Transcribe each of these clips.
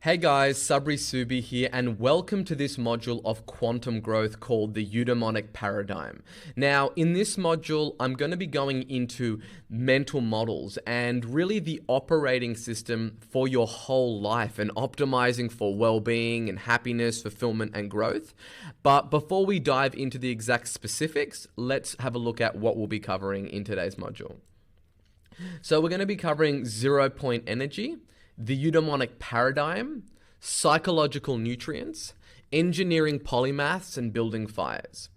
Hey guys, Sabri Subi here, and welcome to this module of quantum growth called the Eudaemonic Paradigm. Now, in this module, I'm going to be going into mental models and really the operating system for your whole life and optimizing for well-being and happiness, fulfillment, and growth. But before we dive into the exact specifics, let's have a look at what we'll be covering in today's module. So we're going to be covering 0-point energy, the eudaemonic paradigm, psychological nutrients, engineering polymaths, and building fires.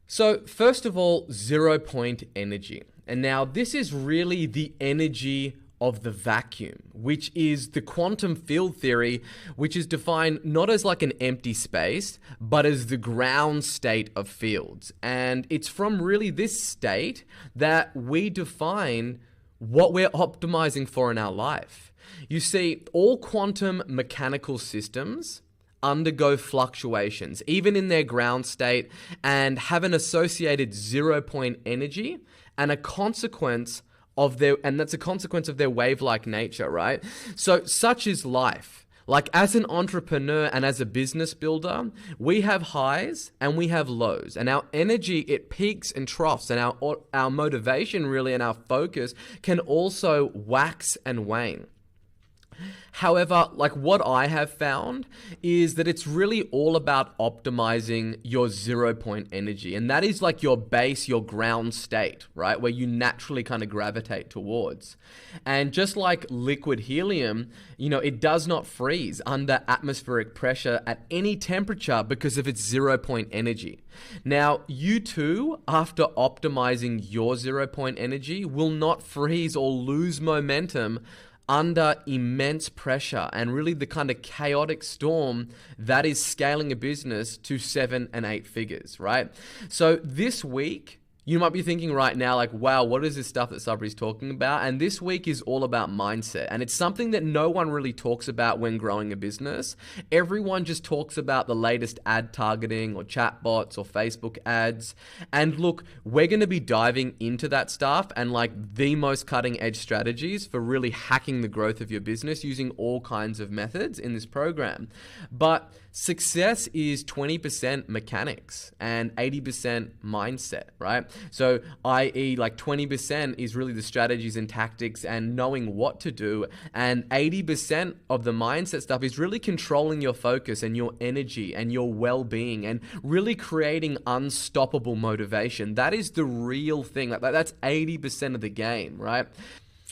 So first of all, 0-point energy. And now this is really the energy of the vacuum, which is the quantum field theory, which is defined not as like an empty space, but as the ground state of fields. And it's from really this state that we define what we're optimizing for in our life. You see, all quantum mechanical systems undergo fluctuations, even in their ground state, and have an associated 0-point energy and a consequence of that's a consequence of their wave-like nature, right? So such is life. Like as an entrepreneur and as a business builder, we have highs and we have lows, and our energy, it peaks and troughs, and our motivation really and our focus can also wax and wane. However, like what I have found is that it's really all about optimizing your 0-point energy. And that is like your base, your ground state, right? Where you naturally kind of gravitate towards. And just like liquid helium, it does not freeze under atmospheric pressure at any temperature because of its 0-point energy. Now, you too, after optimizing your 0-point energy, will not freeze or lose momentum under immense pressure and really the kind of chaotic storm that is scaling a business to 7 and 8 figures, right? So this week, you might be thinking right now, like, wow, what is this stuff that Sabri's talking about? And this week is all about mindset. And it's something that no one really talks about when growing a business. Everyone just talks about the latest ad targeting or chatbots or Facebook ads. And look, we're going to be diving into that stuff and like the most cutting edge strategies for really hacking the growth of your business using all kinds of methods in this program. But success is 20% mechanics and 80% mindset, right? So, i.e., like 20% is really the strategies and tactics and knowing what to do, and 80% of the mindset stuff is really controlling your focus and your energy and your well-being and really creating unstoppable motivation. That is the real thing. That's 80% of the game, right?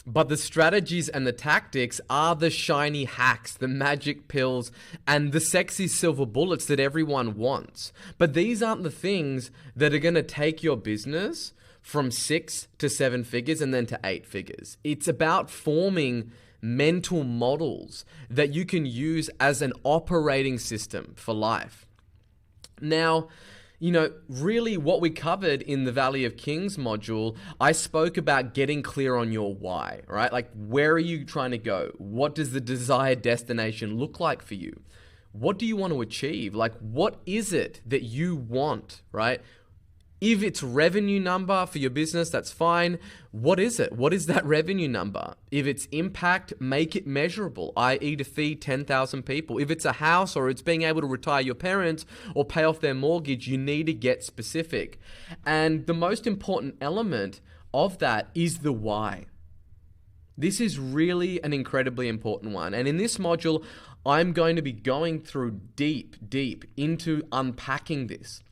But the strategies and the tactics are the shiny hacks, the magic pills, and the sexy silver bullets that everyone wants. But these aren't the things that are going to take your business from 6 to 7 figures and then to 8 figures. It's about forming mental models that you can use as an operating system for life. Now, really what we covered in the Valley of Kings module, I spoke about getting clear on your why, right? Like, where are you trying to go? What does the desired destination look like for you? What do you want to achieve? Like, what is it that you want, right? If it's revenue number for your business, that's fine. What is it? What is that revenue number? If it's impact, make it measurable, i.e. to feed 10,000 people. If it's a house or it's being able to retire your parents or pay off their mortgage, you need to get specific. And the most important element of that is the why. This is really an incredibly important one. And in this module, I'm going to be going through deep into unpacking this.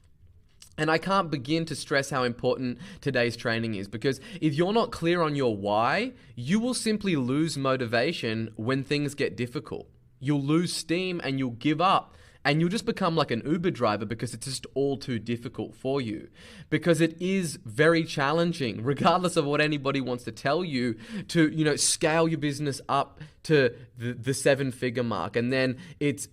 And I can't begin to stress how important today's training is, because if you're not clear on your why, you will simply lose motivation when things get difficult. You'll lose steam and you'll give up. And you'll just become like an Uber driver because it's just all too difficult for you. Because it is very challenging, regardless of what anybody wants to tell you, to scale your business up to the 7-figure mark. And then it's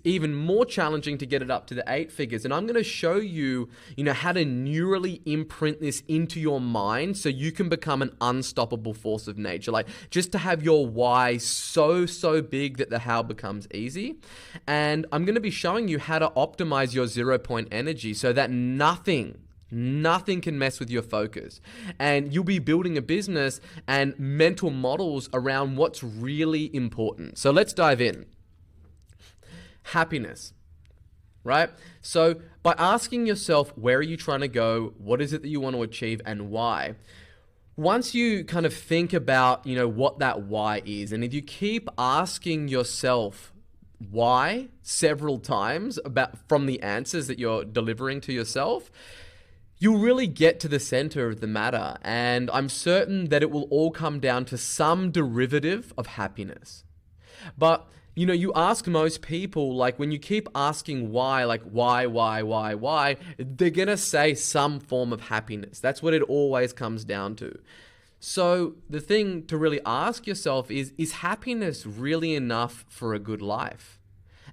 even more challenging to get it up to the 8 figures. And I'm going to show you, how to neurally imprint this into your mind so you can become an unstoppable force of nature. Like, just to have your why so big that the how becomes easy. And I'm going to be showing you how to optimize your 0-point energy so that nothing Nothing can mess with your focus. And you'll be building a business and mental models around what's really important. So let's dive in. Happiness, right? So by asking yourself, where are you trying to go? What is it that you want to achieve and why? Once you kind of think about, what that why is, and if you keep asking yourself why several times from the answers that you're delivering to yourself, you'll really get to the center of the matter. And I'm certain that it will all come down to some derivative of happiness. But, you ask most people, like when you keep asking why, like why, they're going to say some form of happiness. That's what it always comes down to. So the thing to really ask yourself is happiness really enough for a good life?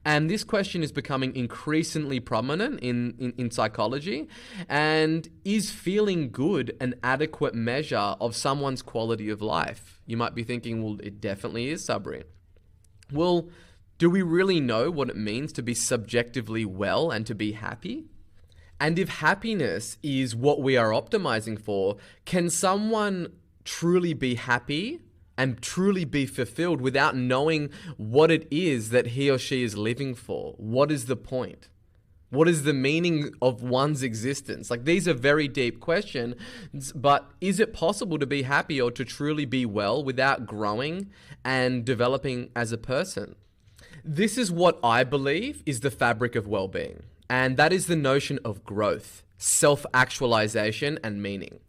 And this question is becoming increasingly prominent in psychology. And is feeling good an adequate measure of someone's quality of life? You might be thinking, well, it definitely is, Sabri. Well, do we really know what it means to be subjectively well and to be happy? And if happiness is what we are optimizing for, can someone truly be happy and truly be fulfilled without knowing what it is that he or she is living for? What is the point? What is the meaning of one's existence? Like, these are very deep questions, but is it possible to be happy or to truly be well without growing and developing as a person? This is what I believe is the fabric of well-being, and that is the notion of growth, self-actualization, and meaning.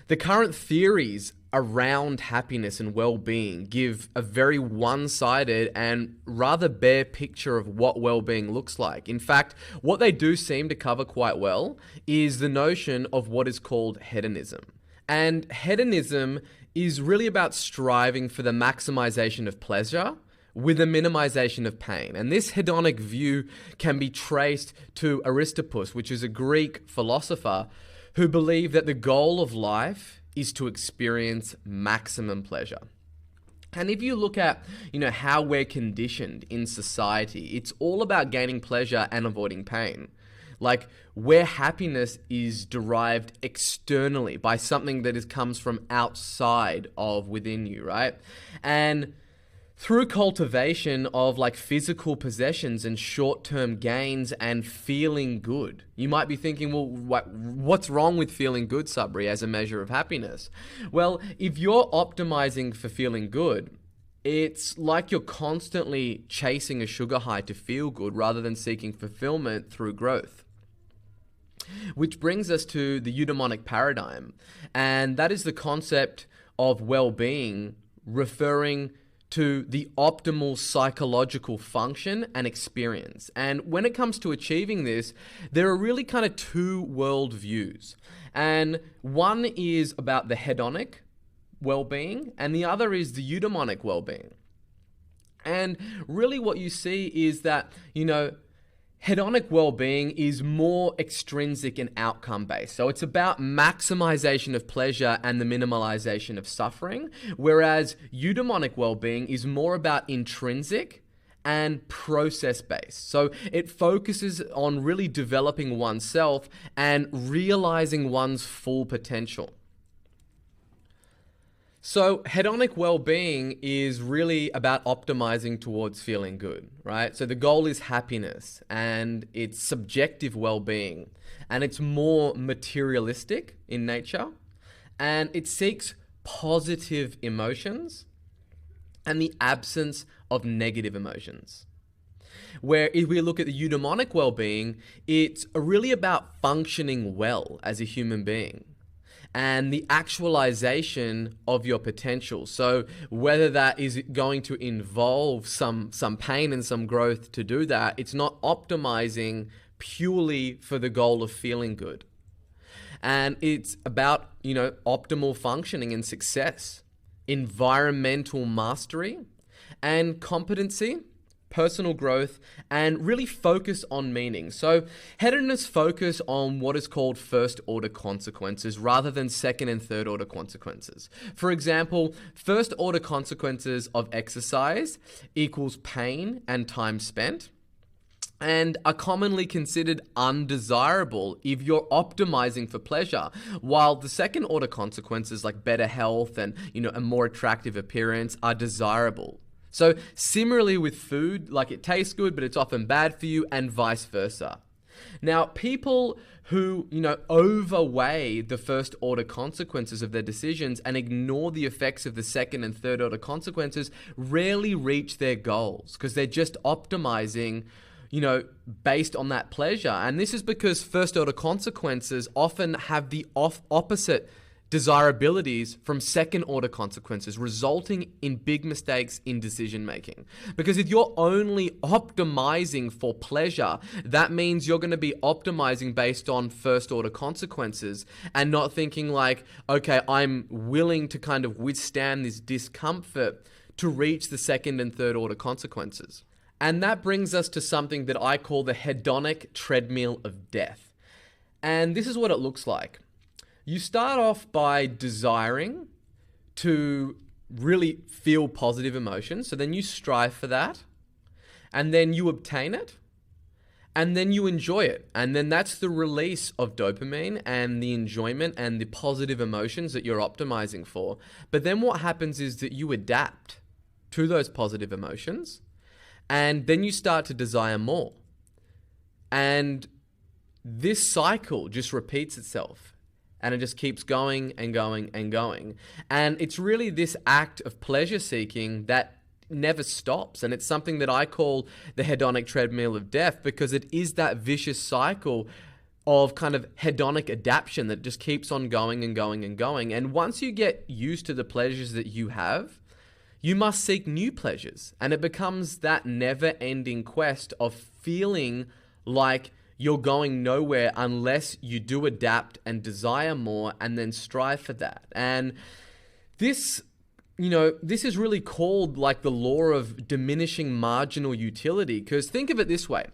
The current theories around happiness and well-being give a very one-sided and rather bare picture of what well-being looks like. In fact, what they do seem to cover quite well is the notion of what is called hedonism. And hedonism is really about striving for the maximization of pleasure with a minimization of pain. And this hedonic view can be traced to Aristippus, which is a Greek philosopher who believed that the goal of life is to experience maximum pleasure. And if you look at, how we're conditioned in society, it's all about gaining pleasure and avoiding pain. Like, where happiness is derived externally by something that comes from outside of within you, right? And through cultivation of like physical possessions and short-term gains and feeling good. You might be thinking, well, what's wrong with feeling good, Sabri, as a measure of happiness? Well, if you're optimizing for feeling good, it's like you're constantly chasing a sugar high to feel good rather than seeking fulfillment through growth. Which brings us to the Eudaemonic Paradigm. And that is the concept of well-being referring to the optimal psychological function and experience. And when it comes to achieving this, there are really kind of two worldviews. And one is about the hedonic well-being, and the other is the eudaimonic well-being. And really what you see is that, hedonic well-being is more extrinsic and outcome-based. So it's about maximization of pleasure and the minimalization of suffering, whereas eudaimonic well-being is more about intrinsic and process-based. So it focuses on really developing oneself and realizing one's full potential. So hedonic well-being is really about optimizing towards feeling good, right? So the goal is happiness and it's subjective well-being, and it's more materialistic in nature, and it seeks positive emotions and the absence of negative emotions. Where if we look at the eudaimonic well-being, it's really about functioning well as a human being and the actualization of your potential. So whether that is going to involve some pain and some growth to do that, it's not optimizing purely for the goal of feeling good. And it's about, optimal functioning and success, environmental mastery and competency, personal growth, and really focus on meaning. So hedonists focus on what is called first order consequences rather than second and third order consequences. For example, first order consequences of exercise equals pain and time spent. and are commonly considered undesirable if you're optimizing for pleasure, while the second order consequences like better health and a more attractive appearance are desirable. So similarly with food, like it tastes good but it's often bad for you, and vice versa. Now, people who, overweigh the first order consequences of their decisions and ignore the effects of the second and third order consequences rarely reach their goals because they're just optimizing based on that pleasure. And this is because first order consequences often have the opposite desirabilities from second order consequences, resulting in big mistakes in decision making. Because if you're only optimizing for pleasure, that means you're going to be optimizing based on first order consequences and not thinking like, okay, I'm willing to kind of withstand this discomfort to reach the second and third order consequences. And that brings us to something that I call the hedonic treadmill of death. And this is what it looks like. You start off by desiring to really feel positive emotions. So then you strive for that. And then you obtain it. And then you enjoy it. And then that's the release of dopamine and the enjoyment and the positive emotions that you're optimizing for. But then what happens is that you adapt to those positive emotions. And then you start to desire more. And this cycle just repeats itself. And it just keeps going and going and going. And it's really this act of pleasure seeking that never stops. And it's something that I call the hedonic treadmill of death, because it is that vicious cycle of kind of hedonic adaptation that just keeps on going and going and going. And once you get used to the pleasures that you have, you must seek new pleasures. And it becomes that never-ending quest of feeling like you're going nowhere unless you do adapt and desire more and then strive for that. And this is really called like the law of diminishing marginal utility, because think of it this way.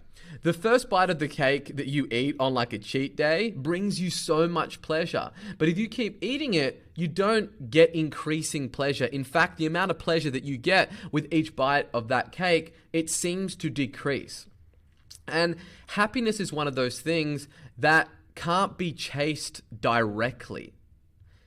The first bite of the cake that you eat on like a cheat day brings you so much pleasure. But if you keep eating it, you don't get increasing pleasure. In fact, the amount of pleasure that you get with each bite of that cake, it seems to decrease. And happiness is one of those things that can't be chased directly.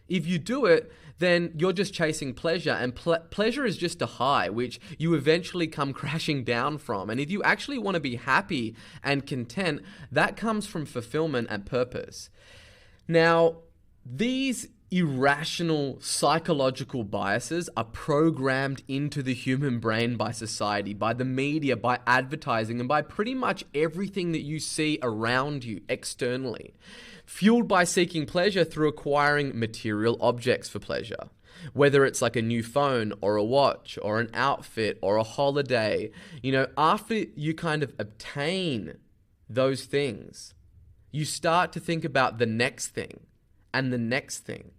If you do it, then you're just chasing pleasure, and pleasure is just a high, which you eventually come crashing down from. And if you actually want to be happy and content, that comes from fulfillment and purpose. Now, these irrational psychological biases are programmed into the human brain by society, by the media, by advertising, and by pretty much everything that you see around you externally, fueled by seeking pleasure through acquiring material objects for pleasure. Whether it's like a new phone or a watch or an outfit or a holiday, after you kind of obtain those things, you start to think about the next thing and the next thing.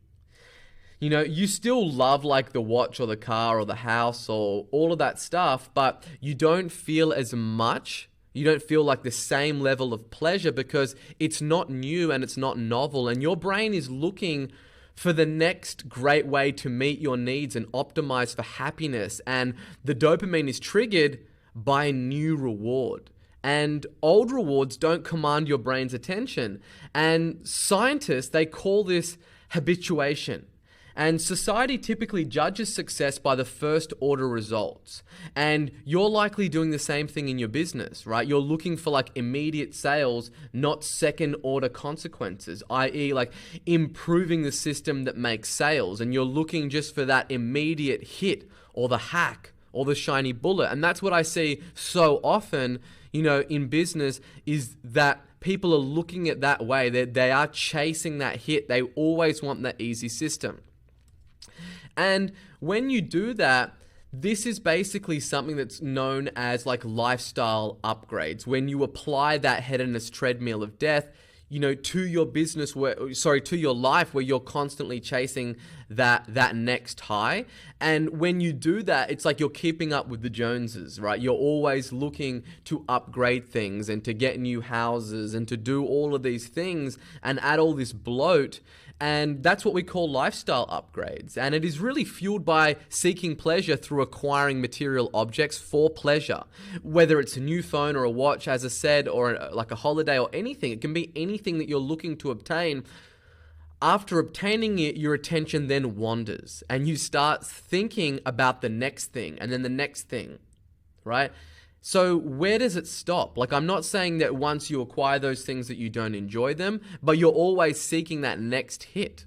You still love like the watch or the car or the house or all of that stuff, but you don't feel as much. You don't feel like the same level of pleasure because it's not new and it's not novel, and your brain is looking for the next great way to meet your needs and optimize for happiness. And the dopamine is triggered by a new reward. And old rewards don't command your brain's attention. And scientists, they call this habituation. And society typically judges success by the first order results. And you're likely doing the same thing in your business, right? You're looking for like immediate sales, not second order consequences, i.e. like improving the system that makes sales. And you're looking just for that immediate hit or the hack or the shiny bullet. And that's what I see so often, in business, is that people are looking at that way. They are chasing that hit. They always want that easy system. And when you do that, this is basically something that's known as like lifestyle upgrades. When you apply that hedonist treadmill of death, to your business, to your life, where you're constantly chasing that next high. And when you do that, it's like you're keeping up with the Joneses, right? You're always looking to upgrade things and to get new houses and to do all of these things and add all this bloat. And that's what we call lifestyle upgrades. And it is really fueled by seeking pleasure through acquiring material objects for pleasure. Whether it's a new phone or a watch, as I said, or like a holiday or anything. It can be anything that you're looking to obtain. After obtaining it, your attention then wanders and you start thinking about the next thing and then the next thing, right? So where does it stop? Like, I'm not saying that once you acquire those things that you don't enjoy them, but you're always seeking that next hit.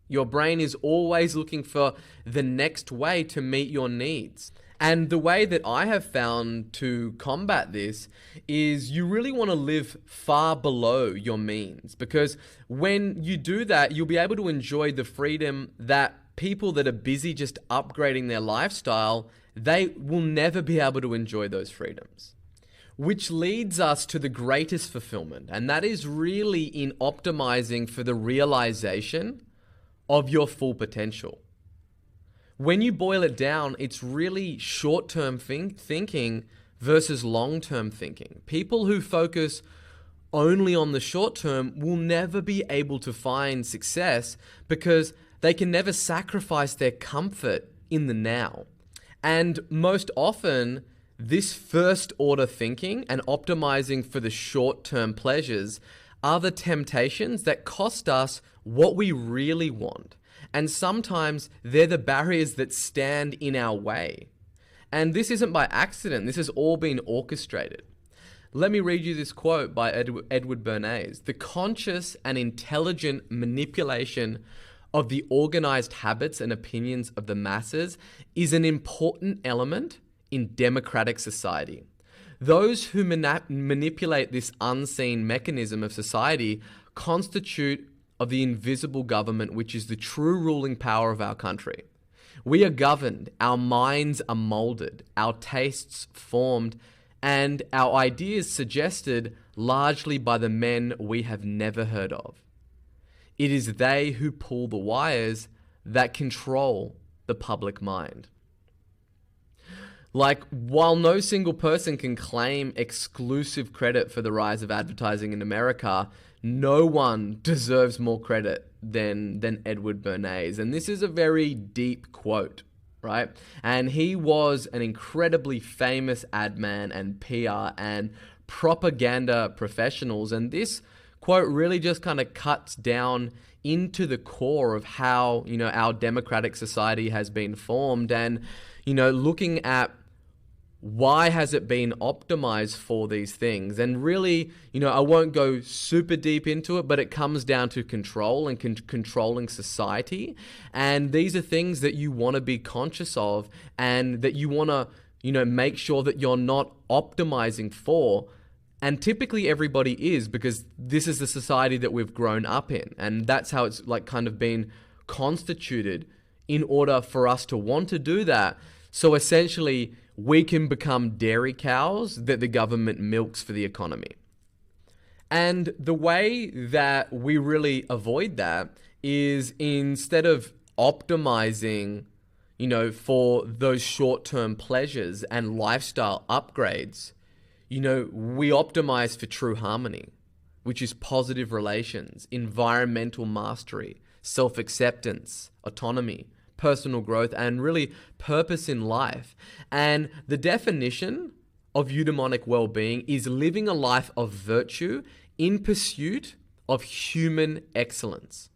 Your brain is always looking for the next way to meet your needs. And the way that I have found to combat this is you really want to live far below your means, because when you do that, you'll be able to enjoy the freedom that people that are busy just upgrading their lifestyle, they will never be able to enjoy those freedoms. Which leads us to the greatest fulfillment, and that is really in optimizing for the realization of your full potential. When you boil it down, it's really short-term thinking versus long-term thinking. People who focus only on the short term will never be able to find success because they can never sacrifice their comfort in the now. And most often, this first order thinking and optimizing for the short-term pleasures are the temptations that cost us what we really want. And sometimes they're the barriers that stand in our way. And this isn't by accident. This has all been orchestrated. Let me read you this quote by Edward Bernays. "The conscious and intelligent manipulation of the organized habits and opinions of the masses is an important element in democratic society. Those who manipulate this unseen mechanism of society constitute of the invisible government, which is the true ruling power of our country. We are governed, our minds are molded, our tastes formed, and our ideas suggested largely by the men we have never heard of. It is they who pull the wires that control the public mind." Like, while no single person can claim exclusive credit for the rise of advertising in America, no one deserves more credit than Edward Bernays. And this is a very deep quote, right? And he was an incredibly famous ad man and PR and propaganda professionals. And this quote really just kind of cuts down into the core of how, our democratic society has been formed, and, looking at why has it been optimized for these things. And really, I won't go super deep into it, but it comes down to control and controlling society. And these are things that you want to be conscious of and that you want to, make sure that you're not optimizing for. And typically everybody is, because this is the society that we've grown up in. And that's how it's like kind of been constituted in order for us to want to do that. So essentially, we can become dairy cows that the government milks for the economy. And the way that we really avoid that is, instead of optimizing, for those short-term pleasures and lifestyle upgrades, we optimize for true harmony, which is positive relations, environmental mastery, self-acceptance, autonomy, personal growth, and really purpose in life. And the definition of eudaimonic well-being is living a life of virtue in pursuit of human excellence.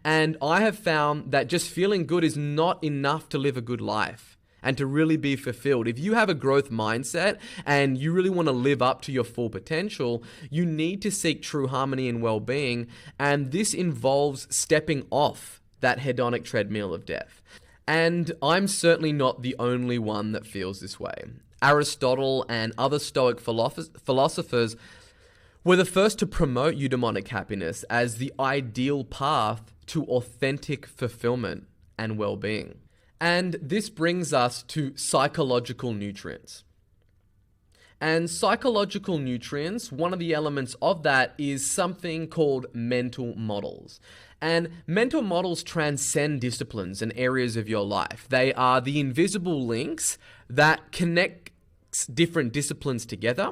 And I have found that just feeling good is not enough to live a good life and to really be fulfilled. If you have a growth mindset and you really want to live up to your full potential, you need to seek true harmony and well-being. And this involves stepping off that hedonic treadmill of death. And I'm certainly not the only one that feels this way. Aristotle and other Stoic philosophers were the first to promote eudaimonic happiness as the ideal path to authentic fulfillment and well-being. And this brings us to psychological nutrients. And psychological nutrients, one of the elements of that is something called mental models. And mental models transcend disciplines and areas of your life. They are the invisible links that connect different disciplines together.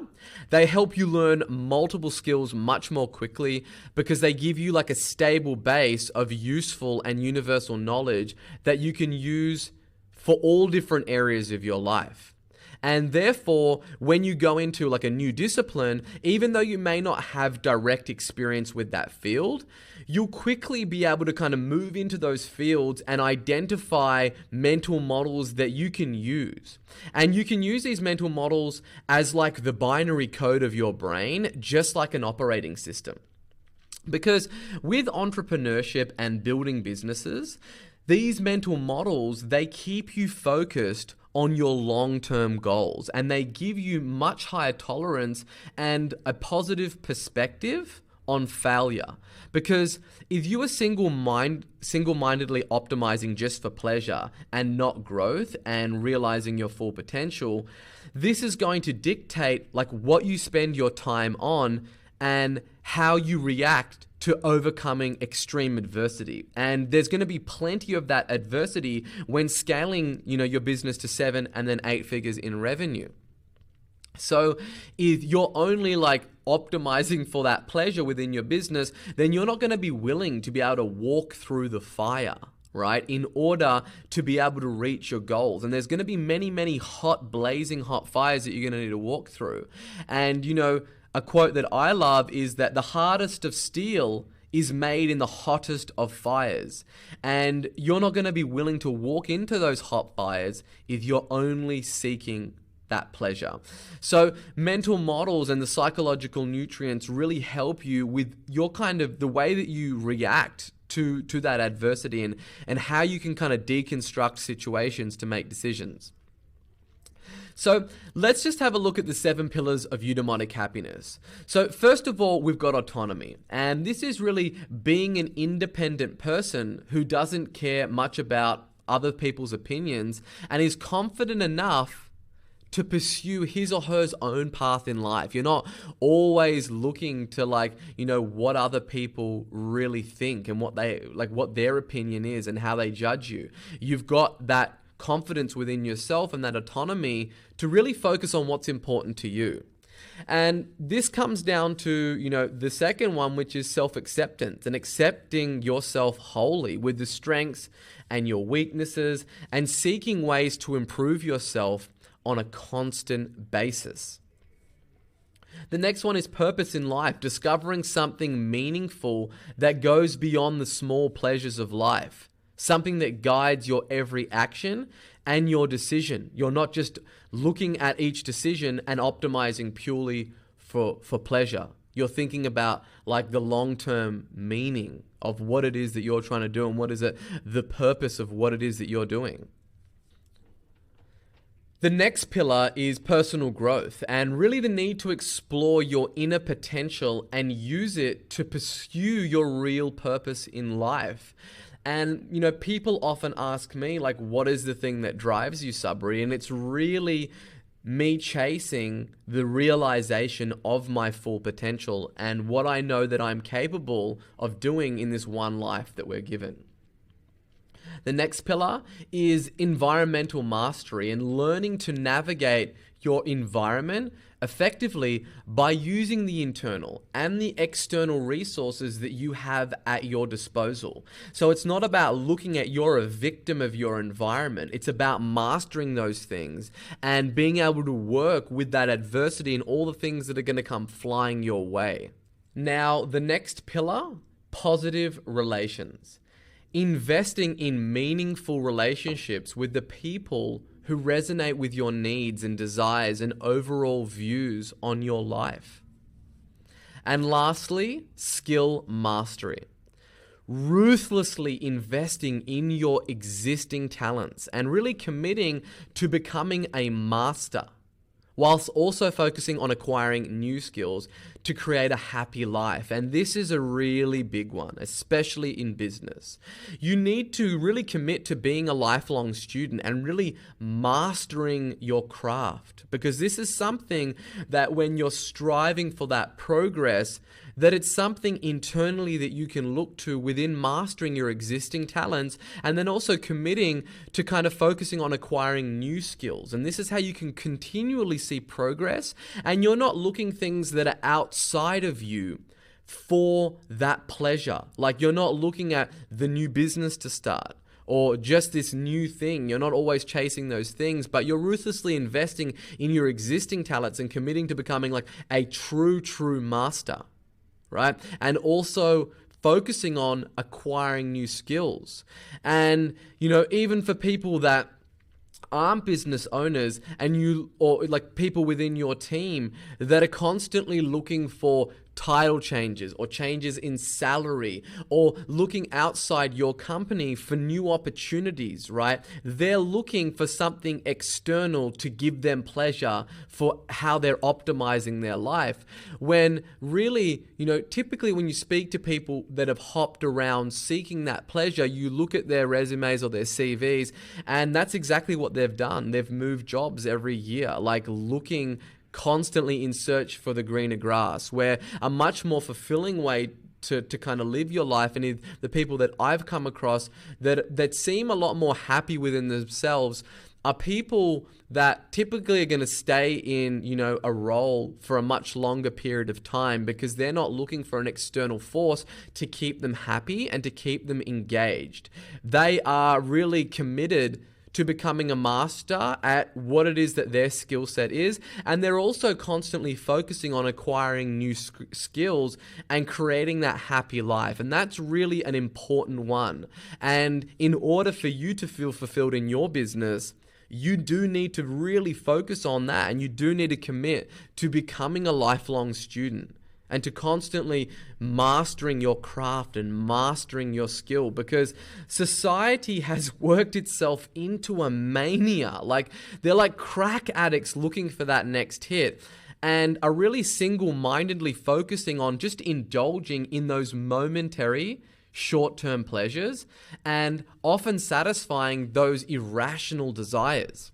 They help you learn multiple skills much more quickly because they give you like a stable base of useful and universal knowledge that you can use for all different areas of your life. And therefore, when you go into like a new discipline, even though you may not have direct experience with that field, you'll quickly be able to kind of move into those fields and identify mental models that you can use. And you can use these mental models as like the binary code of your brain, just like an operating system. Because with entrepreneurship and building businesses, these mental models, they keep you focused on your long-term goals, and they give you much higher tolerance and a positive perspective on failure. Because if you are single-mindedly optimizing just for pleasure and not growth and realizing your full potential, this is going to dictate like what you spend your time on and how you react to overcoming extreme adversity. And there's going to be plenty of that adversity when scaling, your business to 7 and then 8 figures in revenue. So if you're only like optimizing for that pleasure within your business, then you're not going to be willing to be able to walk through the fire, right? In order to be able to reach your goals. And there's going to be many, many blazing hot fires that you're going to need to walk through. And, a quote that I love is that the hardest of steel is made in the hottest of fires. And you're not going to be willing to walk into those hot fires if you're only seeking that pleasure. So mental models and the psychological nutrients really help you with your kind of the way that you react to that adversity and how you can kind of deconstruct situations to make decisions. So let's just have a look at the 7 pillars of eudaimonic happiness. So first of all, we've got autonomy. And this is really being an independent person who doesn't care much about other people's opinions and is confident enough to pursue his or her own path in life. You're not always looking to what other people really think and what their opinion is and how they judge you. You've got that confidence within yourself and that autonomy to really focus on what's important to you. And this comes down to, the second one, which is self-acceptance and accepting yourself wholly with the strengths and your weaknesses and seeking ways to improve yourself on a constant basis. The next one is purpose in life, discovering something meaningful that goes beyond the small pleasures of life. Something that guides your every action and your decision. You're not just looking at each decision and optimizing purely for pleasure. You're thinking about like the long-term meaning of what it is that you're trying to do and what is the purpose of what it is that you're doing. The next pillar is personal growth and really the need to explore your inner potential and use it to pursue your real purpose in life. And, people often ask me, what is the thing that drives you, Sabri? And it's really me chasing the realization of my full potential and what I know that I'm capable of doing in this one life that we're given. The next pillar is environmental mastery and learning to navigate your environment effectively by using the internal and the external resources that you have at your disposal. So it's not about looking at you're a victim of your environment. It's about mastering those things and being able to work with that adversity and all the things that are going to come flying your way. Now, the next pillar, positive relations. Investing in meaningful relationships with the people who resonate with your needs and desires and overall views on your life. And lastly, skill mastery. Ruthlessly investing in your existing talents and really committing to becoming a master whilst also focusing on acquiring new skills to create a happy life. And this is a really big one, especially in business. You need to really commit to being a lifelong student and really mastering your craft, because this is something that when you're striving for that progress, that it's something internally that you can look to within mastering your existing talents, and then also committing to kind of focusing on acquiring new skills. And this is how you can continually see progress, and you're not looking things that are outside of you for that pleasure. Like, you're not looking at the new business to start or just this new thing. You're not always chasing those things, but you're ruthlessly investing in your existing talents and committing to becoming like a true master, right? And also focusing on acquiring new skills. And, even for people that aren't business owners or like people within your team that are constantly looking for title changes or changes in salary or looking outside your company for new opportunities, right? They're looking for something external to give them pleasure for how they're optimizing their life. When really, typically when you speak to people that have hopped around seeking that pleasure, you look at their resumes or their CVs, and that's exactly what they've done. They've moved jobs every year, like looking constantly in search for the greener grass, where a much more fulfilling way to kind of live your life, and the people that I've come across that seem a lot more happy within themselves are people that typically are going to stay in, a role for a much longer period of time, because they're not looking for an external force to keep them happy and to keep them engaged. They are really committed to becoming a master at what it is that their skill set is. And they're also constantly focusing on acquiring new skills and creating that happy life. And that's really an important one. And in order for you to feel fulfilled in your business, you do need to really focus on that, and you do need to commit to becoming a lifelong student and to constantly mastering your craft and mastering your skill, because society has worked itself into a mania. Like, they're like crack addicts looking for that next hit, and are really single-mindedly focusing on just indulging in those momentary short-term pleasures and often satisfying those irrational desires.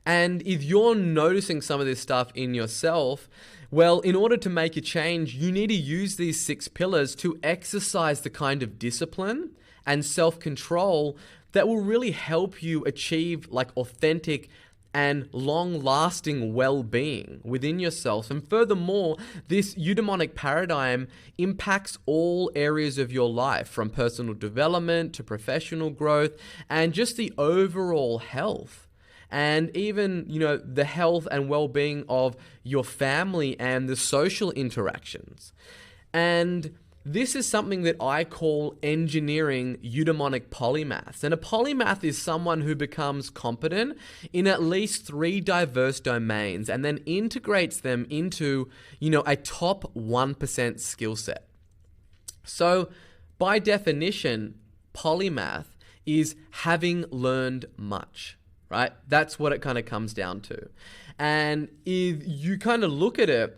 And if you're noticing some of this stuff in yourself, well, in order to make a change, you need to use these 6 pillars to exercise the kind of discipline and self-control that will really help you achieve like authentic and long-lasting well-being within yourself. And furthermore, this eudaimonic paradigm impacts all areas of your life, from personal development to professional growth and just the overall health. And even, the health and well-being of your family and the social interactions. And this is something that I call engineering eudaimonic polymaths. And a polymath is someone who becomes competent in at least 3 diverse domains and then integrates them into, a top 1% skill set. So by definition, polymath is having learned much. Right? That's what it kind of comes down to. And if you kind of look at it,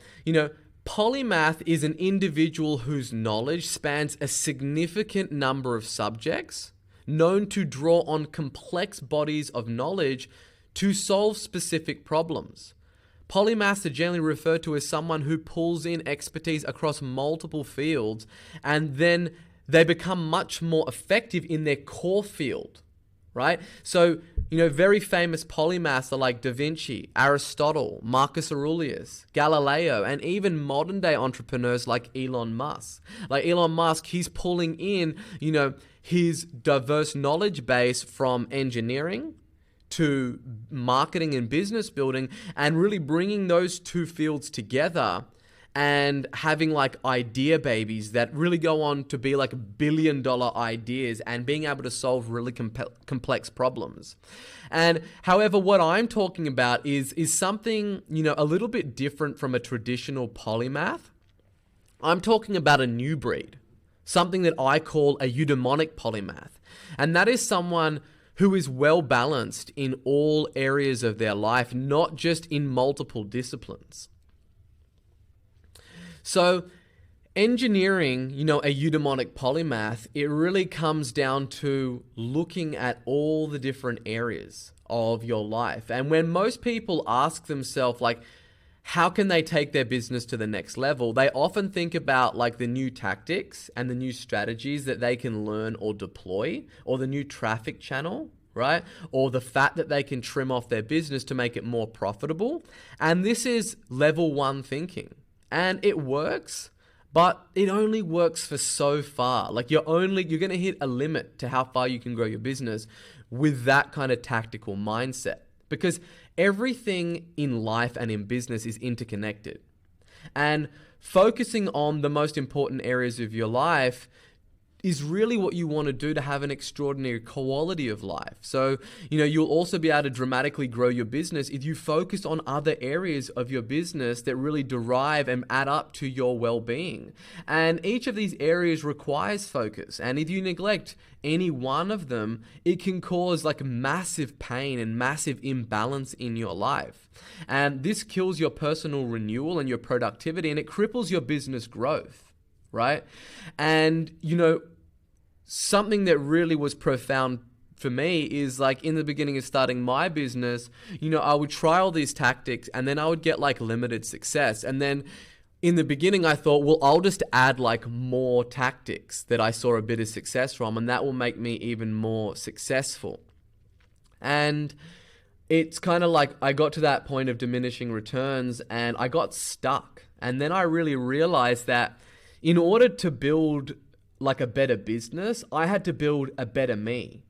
polymath is an individual whose knowledge spans a significant number of subjects, known to draw on complex bodies of knowledge to solve specific problems. Polymaths are generally referred to as someone who pulls in expertise across multiple fields, and then they become much more effective in their core field. Right? So, very famous polymaths are like Da Vinci, Aristotle, Marcus Aurelius, Galileo, and even modern day entrepreneurs like Elon Musk. Like Elon Musk, he's pulling in, his diverse knowledge base from engineering to marketing and business building, and really bringing those 2 fields together and having like idea babies that really go on to be like billion-dollar ideas and being able to solve really complex problems. And however, what I'm talking about is something, a little bit different from a traditional polymath. I'm talking about a new breed, something that I call a eudaimonic polymath. And that is someone who is well balanced in all areas of their life, not just in multiple disciplines. So engineering, a eudaimonic polymath, it really comes down to looking at all the different areas of your life. And when most people ask themselves, like, how can they take their business to the next level, they often think about like the new tactics and the new strategies that they can learn or deploy, or the new traffic channel, right? Or the fat that they can trim off their business to make it more profitable. And this is level one thinking. And it works, but it only works for so far. Like you're going to hit a limit to how far you can grow your business with that kind of tactical mindset, because everything in life and in business is interconnected. And focusing on the most important areas of your life is really what you want to do to have an extraordinary quality of life. So, you'll also be able to dramatically grow your business if you focus on other areas of your business that really derive and add up to your well-being. And each of these areas requires focus. And if you neglect any one of them, it can cause like massive pain and massive imbalance in your life. And this kills your personal renewal and your productivity, and it cripples your business growth, right? And, something that really was profound for me is like in the beginning of starting my business, I would try all these tactics and then I would get like limited success. And then in the beginning, I thought, well, I'll just add like more tactics that I saw a bit of success from, and that will make me even more successful. And it's kind of like I got to that point of diminishing returns and I got stuck. And then I really realized that in order to build like a better business, I had to build a better me.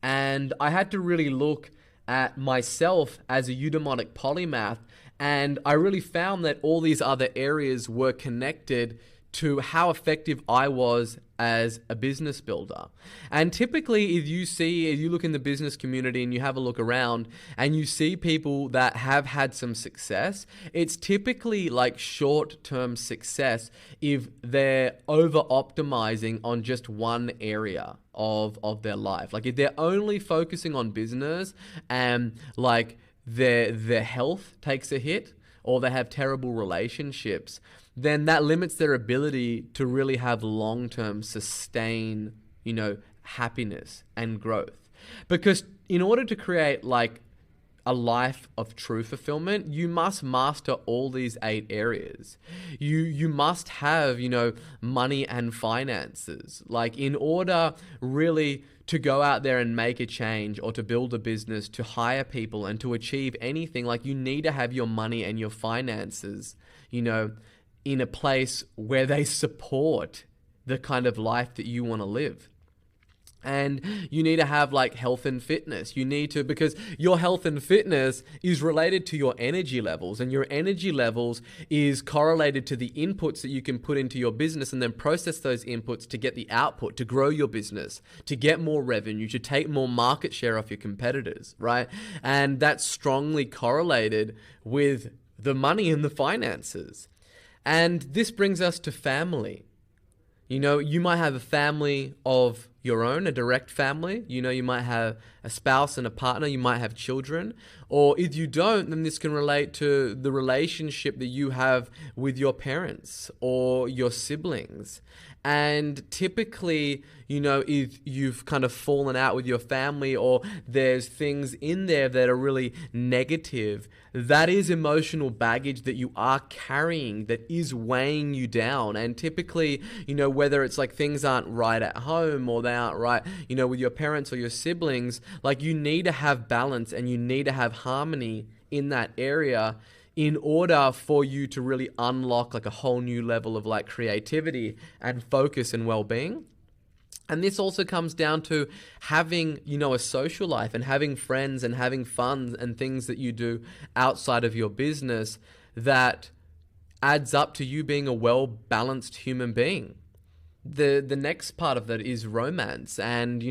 And I had to really look at myself as a eudaimonic polymath. And I really found that all these other areas were connected to how effective I was as a business builder. And typically, if you look in the business community and you have a look around and you see people that have had some success, it's typically like short-term success if they're over-optimizing on just one area of their life. Like if they're only focusing on business and like their health takes a hit, or they have terrible relationships, then that limits their ability to really have long-term sustain, happiness and growth. Because in order to create like a life of true fulfillment, you must master all these 8 areas. You must have, money and finances. Like in order really to go out there and make a change, or to build a business, to hire people and to achieve anything, like you need to have your money and your finances, in a place where they support the kind of life that you want to live. And you need to have like health and fitness. Because your health and fitness is related to your energy levels, and your energy levels is correlated to the inputs that you can put into your business and then process those inputs to get the output, to grow your business, to get more revenue, to take more market share off your competitors, right? And that's strongly correlated with the money and the finances. And this brings us to family. You might have a family of your own, a direct family. You might have a spouse and a partner. You might have children. Or if you don't, then this can relate to the relationship that you have with your parents or your siblings. And typically, if you've kind of fallen out with your family, or there's things in there that are really negative, that is emotional baggage that you are carrying that is weighing you down. And typically, whether it's like things aren't right at home, or they aren't right, with your parents or your siblings, like you need to have balance and you need to have harmony in that area in order for you to really unlock like a whole new level of like creativity and focus and well-being. And this also comes down to having, a social life and having friends and having fun and things that you do outside of your business that adds up to you being a well-balanced human being. The next part of that is romance and,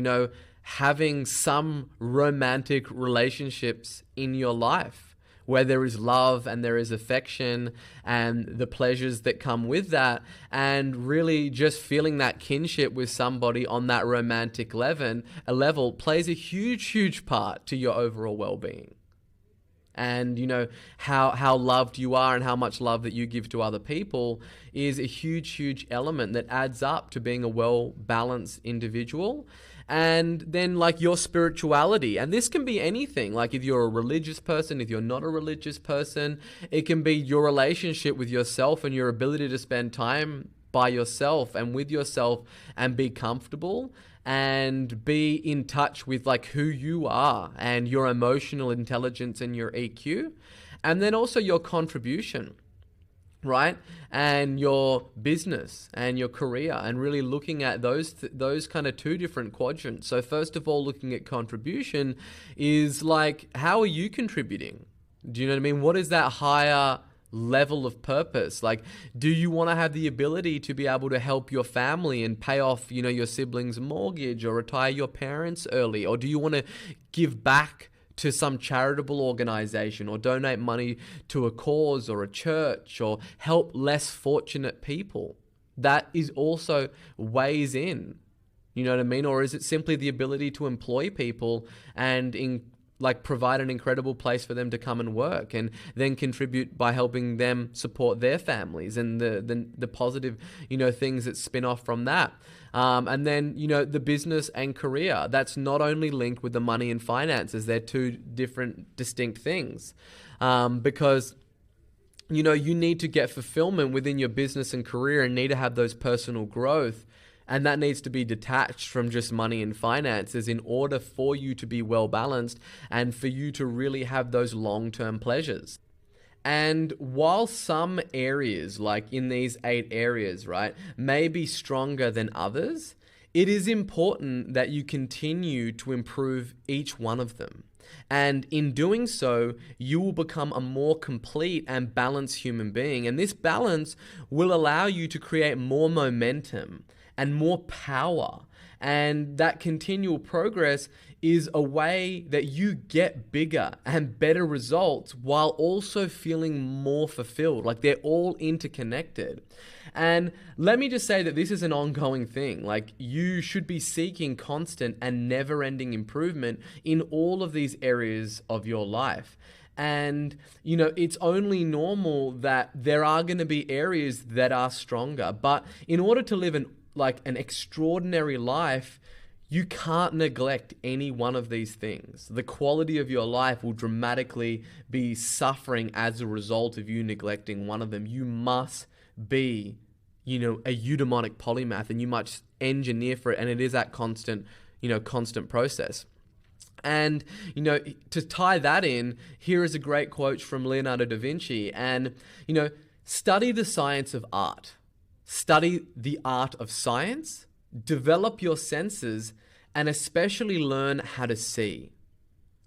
having some romantic relationships in your life, where there is love and there is affection and the pleasures that come with that, and really just feeling that kinship with somebody on that romantic level plays a huge part to your overall well-being. And how loved you are and how much love that you give to other people is a huge element that adds up to being a well-balanced individual. And then like your spirituality, and this can be anything, like if you're a religious person, if you're not a religious person, it can be your relationship with yourself and your ability to spend time by yourself and with yourself and be comfortable and be in touch with like who you are and your emotional intelligence and your EQ, and then also your contribution, right? And your business and your career, and really looking at those kind of two different quadrants. So first of all, looking at contribution is like, how are you contributing? Do you know what I mean? What is that higher level of purpose? Like, do you want to have the ability to be able to help your family and pay off, your siblings' mortgage or retire your parents early? Or do you want to give back to some charitable organization or donate money to a cause or a church or help less fortunate people? That is also weighs in, you know what I mean? Or is it simply the ability to employ people and provide an incredible place for them to come and work, and then contribute by helping them support their families and the positive, things that spin off from that. And then, the business and career, that's not only linked with the money and finances, they're two different distinct things. Because you need to get fulfillment within your business and career and need to have those personal growth. And that needs to be detached from just money and finances in order for you to be well balanced and for you to really have those long-term pleasures. And while some areas, like in these 8 areas, right, may be stronger than others, it is important that you continue to improve each one of them. And in doing so, you will become a more complete and balanced human being. And this balance will allow you to create more momentum and more power. And that continual progress is a way that you get bigger and better results while also feeling more fulfilled. Like, they're all interconnected. And let me just say that this is an ongoing thing. Like, you should be seeking constant and never-ending improvement in all of these areas of your life. And, it's only normal that there are going to be areas that are stronger. But in order to live an extraordinary life, you can't neglect any one of these things. The quality of your life will dramatically be suffering as a result of you neglecting one of them. You must be, a eudaemonic polymath, and you must engineer for it. And it is that constant process. And, to tie that in, here is a great quote from Leonardo da Vinci. And, study the science of art. Study the art of science, develop your senses, and especially learn how to see.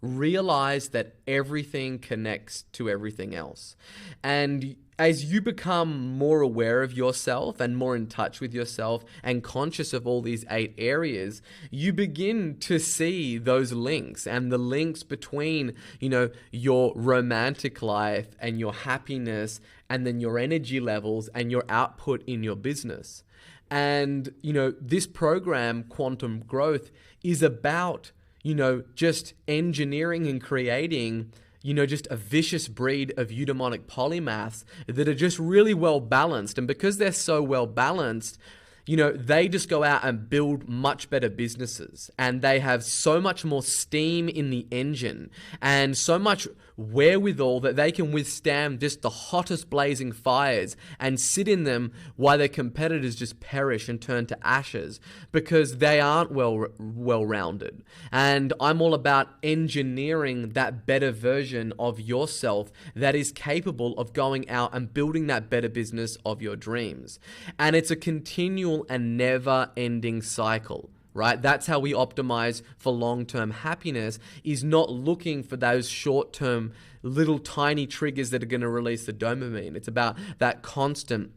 Realize that everything connects to everything else. And as you become more aware of yourself and more in touch with yourself and conscious of all these 8 areas, you begin to see those links, and the links between, your romantic life and your happiness, and then your energy levels and your output in your business. And, this program, Quantum Growth, is about, just engineering and creating, just a vicious breed of eudaemonic polymaths that are just really well balanced. And because they're so well balanced, they just go out and build much better businesses, and they have so much more steam in the engine and so much wherewithal that they can withstand just the hottest blazing fires and sit in them while their competitors just perish and turn to ashes because they aren't well-rounded. And I'm all about engineering that better version of yourself that is capable of going out and building that better business of your dreams. And it's a continual and never-ending cycle. Right? That's how we optimize for long-term happiness, is not looking for those short-term little tiny triggers that are going to release the dopamine. It's about that constant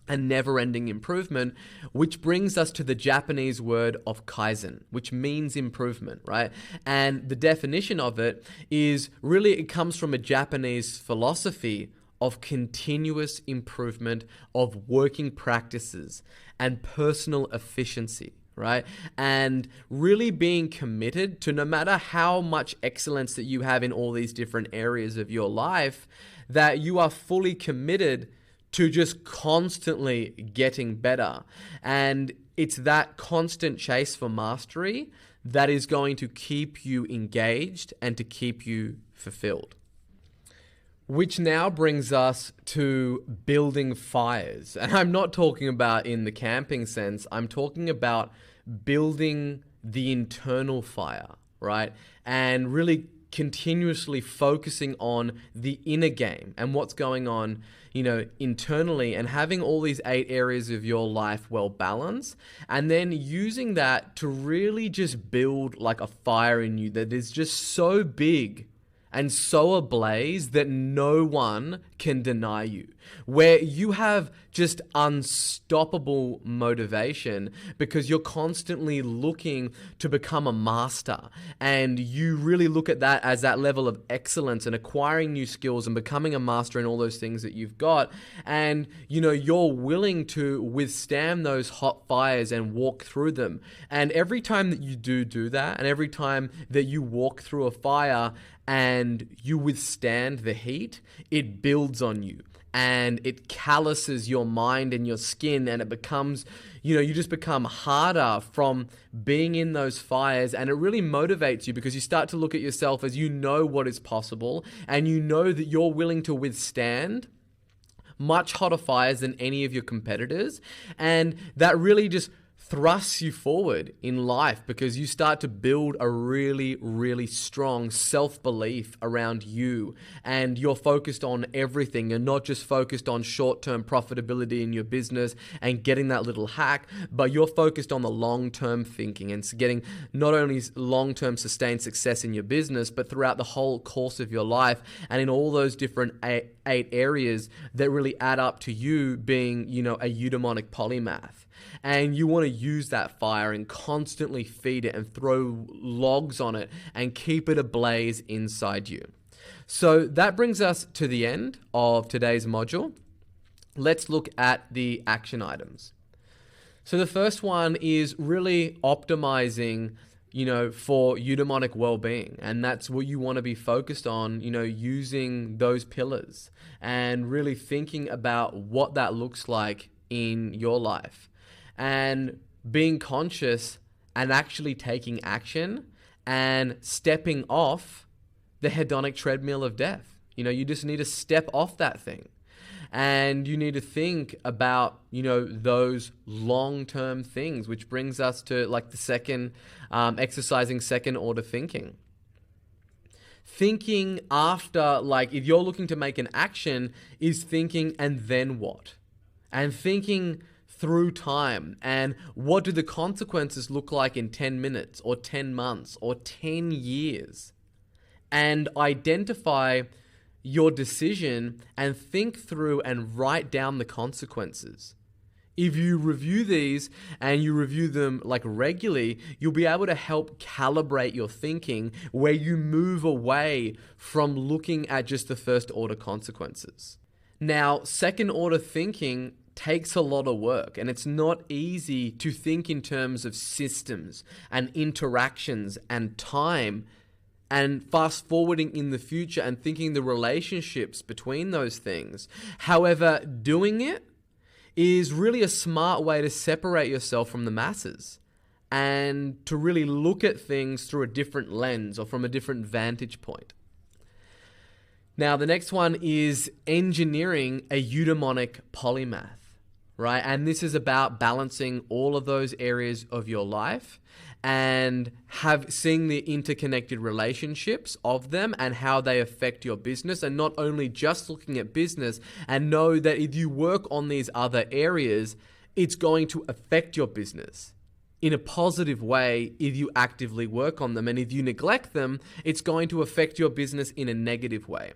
a never-ending improvement, which brings us to the Japanese word of kaizen, which means improvement, right? And the definition of it is really, it comes from a Japanese philosophy of continuous improvement of working practices and personal efficiency, right? And really being committed to, no matter how much excellence that you have in all these different areas of your life, that you are fully committed to just constantly getting better. And it's that constant chase for mastery that is going to keep you engaged and to keep you fulfilled. Which now brings us to building fires. And I'm not talking about in the camping sense, I'm talking about building the internal fire, right? And really continuously focusing on the inner game and what's going on, internally, and having all these 8 areas of your life well balanced, and then using that to really just build like a fire in you that is just so big and so ablaze that no one can deny you, where you have just unstoppable motivation because you're constantly looking to become a master, and you really look at that as that level of excellence and acquiring new skills and becoming a master in all those things that you've got. And you're willing to withstand those hot fires and walk through them. And every time that you do that, and every time that you walk through a fire and you withstand the heat, it builds on you and it calluses your mind and your skin, and it becomes, you just become harder from being in those fires, and it really motivates you because you start to look at yourself as what is possible, and that you're willing to withstand much hotter fires than any of your competitors, and that really just thrusts you forward in life because you start to build a really, really strong self-belief around you, and you're focused on everything. You're not just focused on short-term profitability in your business and getting that little hack, but you're focused on the long-term thinking and getting not only long-term sustained success in your business, but throughout the whole course of your life and in all those different 8 areas that really add up to you being, a eudaemonic polymath. And you want to use that fire and constantly feed it and throw logs on it and keep it ablaze inside you. So that brings us to the end of today's module. Let's look at the action items. So the first one is really optimizing, for eudaimonic well-being. And that's what you want to be focused on, using those pillars and really thinking about what that looks like in your life. And being conscious and actually taking action and stepping off the hedonic treadmill of death. You just need to step off that thing. And you need to think about, those long-term things, which brings us to like the second, exercising second order thinking. Thinking after, like if you're looking to make an action, is thinking and then what? And thinking through time, and what do the consequences look like in 10 minutes or 10 months or 10 years? And identify your decision and think through and write down the consequences. If you review these and you review them like regularly, you'll be able to help calibrate your thinking where you move away from looking at just the first order consequences. Now, second order thinking takes a lot of work, and it's not easy to think in terms of systems and interactions and time and fast forwarding in the future and thinking the relationships between those things. However, doing it is really a smart way to separate yourself from the masses and to really look at things through a different lens or from a different vantage point. Now, the next one is engineering a eudaimonic polymath. Right? And this is about balancing all of those areas of your life and seeing the interconnected relationships of them and how they affect your business, and not only just looking at business, and know that if you work on these other areas, it's going to affect your business in a positive way if you actively work on them. And if you neglect them, it's going to affect your business in a negative way.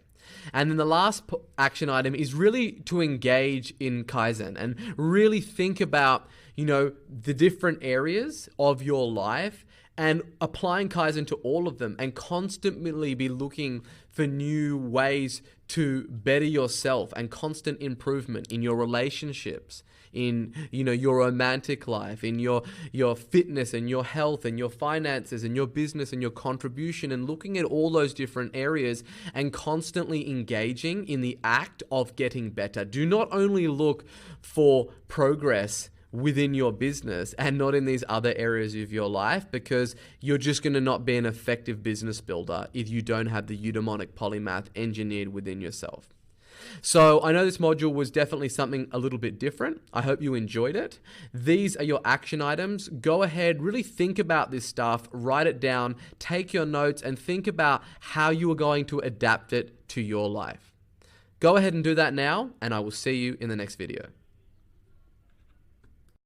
And then the last action item is really to engage in Kaizen and really think about, the different areas of your life and applying Kaizen to all of them, and constantly be looking for new ways to better yourself and constant improvement in your relationships, in your romantic life, in your fitness and your health and your finances and your business and your contribution, and looking at all those different areas and constantly engaging in the act of getting better. Do not only look for progress within your business and not in these other areas of your life, because you're just going to not be an effective business builder if you don't have the eudaimonic polymath engineered within yourself. So I know this module was definitely something a little bit different. I hope you enjoyed it. These are your action items. Go ahead, really think about this stuff, write it down, take your notes, and think about how you are going to adapt it to your life. Go ahead and do that now, and I will see you in the next video.